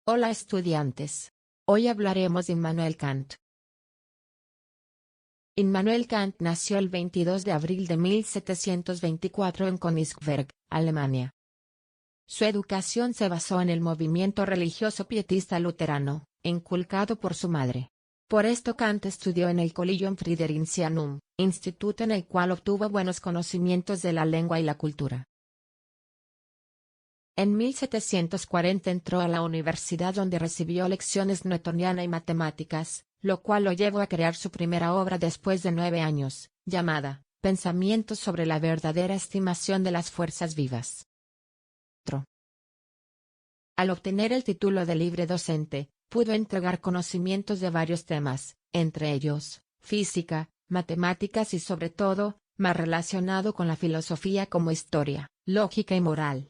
Hola estudiantes. Hoy hablaremos de Immanuel Kant. Immanuel Kant nació el 22 de abril de 1724 en Königsberg, Alemania. Su educación se basó en el movimiento religioso pietista luterano, inculcado por su madre. Por esto Kant estudió en el Collegium Fridericianum, instituto en el cual obtuvo buenos conocimientos de la lengua y la cultura. En 1740 entró a la universidad donde recibió lecciones newtoniana y matemáticas, lo cual lo llevó a crear su primera obra después de 9 años, llamada Pensamientos sobre la verdadera estimación de las fuerzas vivas. Al obtener el título de libre docente, pudo entregar conocimientos de varios temas, entre ellos, física, matemáticas y sobre todo, más relacionado con la filosofía como historia, lógica y moral.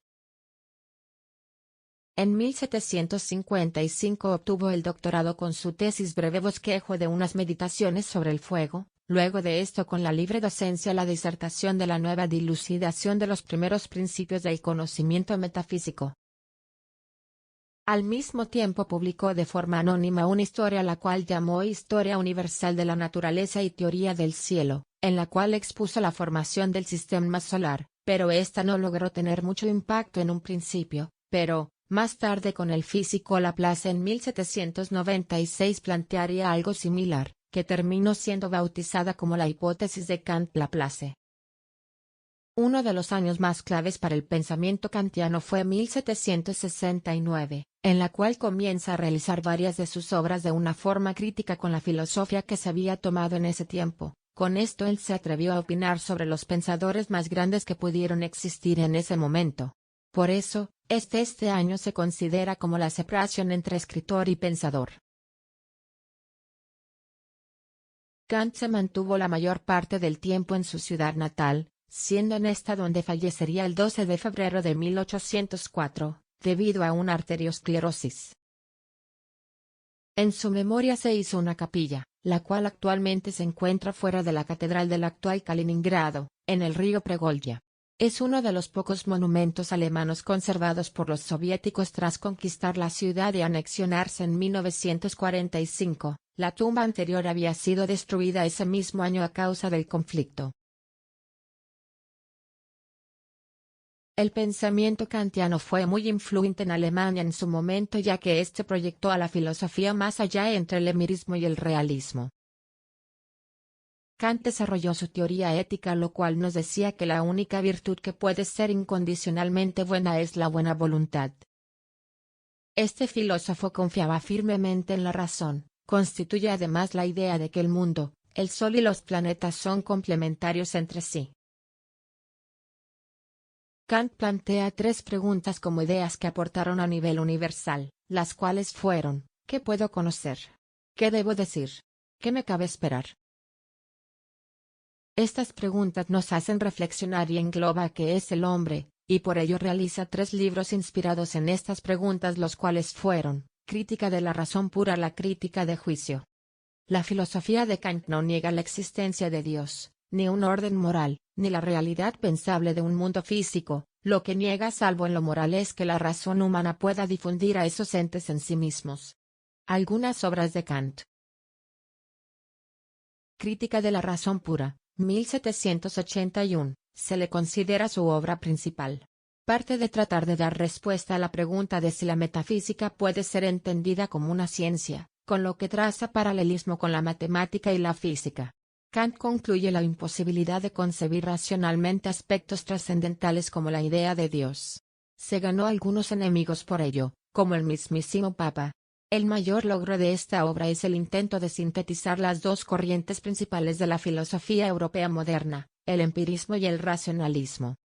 En 1755 obtuvo el doctorado con su tesis Breve bosquejo de unas meditaciones sobre el fuego, luego de esto con la libre docencia la disertación de la nueva dilucidación de los primeros principios del conocimiento metafísico. Al mismo tiempo publicó de forma anónima una historia la cual llamó Historia Universal de la Naturaleza y Teoría del Cielo, en la cual expuso la formación del sistema solar, pero esta no logró tener mucho impacto en un principio, pero más tarde con el físico Laplace en 1796 plantearía algo similar, que terminó siendo bautizada como la hipótesis de Kant-Laplace. Uno de los años más claves para el pensamiento kantiano fue 1769, en la cual comienza a realizar varias de sus obras de una forma crítica con la filosofía que se había tomado en ese tiempo. Con esto él se atrevió a opinar sobre los pensadores más grandes que pudieron existir en ese momento. Por eso, este año se considera como la separación entre escritor y pensador. Kant se mantuvo la mayor parte del tiempo en su ciudad natal, siendo en esta donde fallecería el 12 de febrero de 1804, debido a una arteriosclerosis. En su memoria se hizo una capilla, la cual actualmente se encuentra fuera de la catedral del actual Kaliningrado, en el río Pregolya. Es uno de los pocos monumentos alemanes conservados por los soviéticos tras conquistar la ciudad y anexionarse en 1945. La tumba anterior había sido destruida ese mismo año a causa del conflicto. El pensamiento kantiano fue muy influyente en Alemania en su momento ya que este proyectó a la filosofía más allá entre el empirismo y el realismo. Kant desarrolló su teoría ética lo cual nos decía que la única virtud que puede ser incondicionalmente buena es la buena voluntad. Este filósofo confiaba firmemente en la razón, constituye además la idea de que el mundo, el Sol y los planetas son complementarios entre sí. Kant plantea 3 preguntas como ideas que aportaron a nivel universal, las cuales fueron, ¿qué puedo conocer? ¿Qué debo decir? ¿Qué me cabe esperar? Estas preguntas nos hacen reflexionar y engloba qué es el hombre, y por ello realiza 3 libros inspirados en estas preguntas los cuales fueron, Crítica de la razón pura, la crítica de juicio. La filosofía de Kant no niega la existencia de Dios, ni un orden moral, ni la realidad pensable de un mundo físico, lo que niega salvo en lo moral es que la razón humana pueda difundir a esos entes en sí mismos. Algunas obras de Kant. Crítica de la razón pura, 1781, se le considera su obra principal. Parte de tratar de dar respuesta a la pregunta de si la metafísica puede ser entendida como una ciencia, con lo que traza paralelismo con la matemática y la física. Kant concluye la imposibilidad de concebir racionalmente aspectos trascendentales como la idea de Dios. Se ganó algunos enemigos por ello, como el mismísimo Papa. El mayor logro de esta obra es el intento de sintetizar las 2 corrientes principales de la filosofía europea moderna, el empirismo y el racionalismo.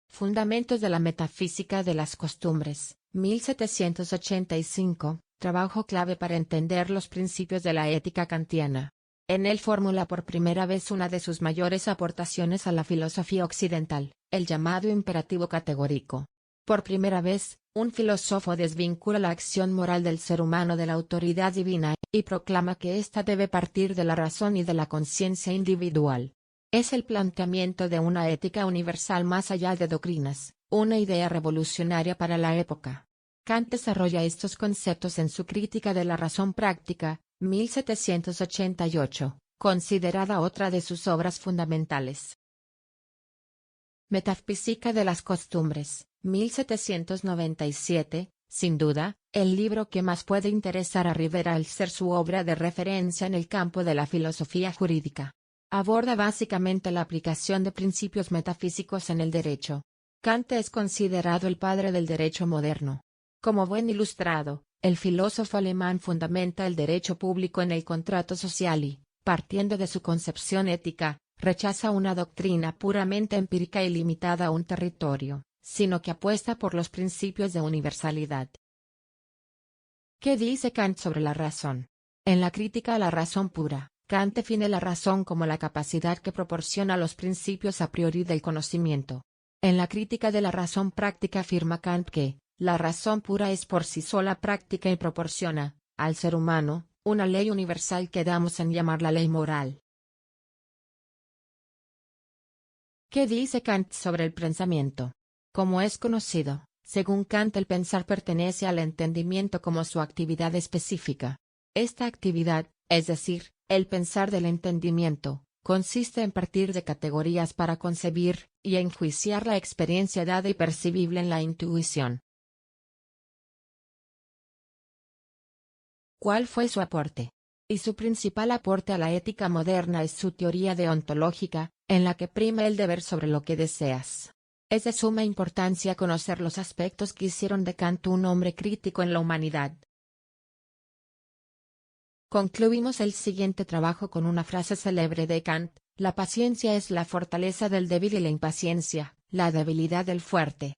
Fundamentos de la metafísica de las costumbres, 1785, trabajo clave para entender los principios de la ética kantiana. En él formula por primera vez una de sus mayores aportaciones a la filosofía occidental, el llamado imperativo categórico. Por primera vez, un filósofo desvincula la acción moral del ser humano de la autoridad divina, y proclama que ésta debe partir de la razón y de la conciencia individual. Es el planteamiento de una ética universal más allá de doctrinas, una idea revolucionaria para la época. Kant desarrolla estos conceptos en su Crítica de la razón práctica, 1788, considerada otra de sus obras fundamentales. Metafísica de las costumbres, 1797, sin duda, el libro que más puede interesar a Rivera al ser su obra de referencia en el campo de la filosofía jurídica. Aborda básicamente la aplicación de principios metafísicos en el derecho. Kant es considerado el padre del derecho moderno. Como buen ilustrado, el filósofo alemán fundamenta el derecho público en el contrato social y, partiendo de su concepción ética, rechaza una doctrina puramente empírica y limitada a un territorio, sino que apuesta por los principios de universalidad. ¿Qué dice Kant sobre la razón? En la Crítica a la razón pura, Kant define la razón como la capacidad que proporciona los principios a priori del conocimiento. En la Crítica de la razón práctica afirma Kant que, la razón pura es por sí sola práctica y proporciona, al ser humano, una ley universal que damos en llamar la ley moral. ¿Qué dice Kant sobre el pensamiento? Como es conocido, según Kant el pensar pertenece al entendimiento como su actividad específica. Esta actividad, es decir, el pensar del entendimiento, consiste en partir de categorías para concebir y enjuiciar la experiencia dada y percibible en la intuición. ¿Cuál fue su aporte? Y su principal aporte a la ética moderna es su teoría deontológica, en la que prima el deber sobre lo que deseas. Es de suma importancia conocer los aspectos que hicieron de Kant un hombre crítico en la humanidad. Concluimos el siguiente trabajo con una frase célebre de Kant: la paciencia es la fortaleza del débil y la impaciencia, la debilidad del fuerte.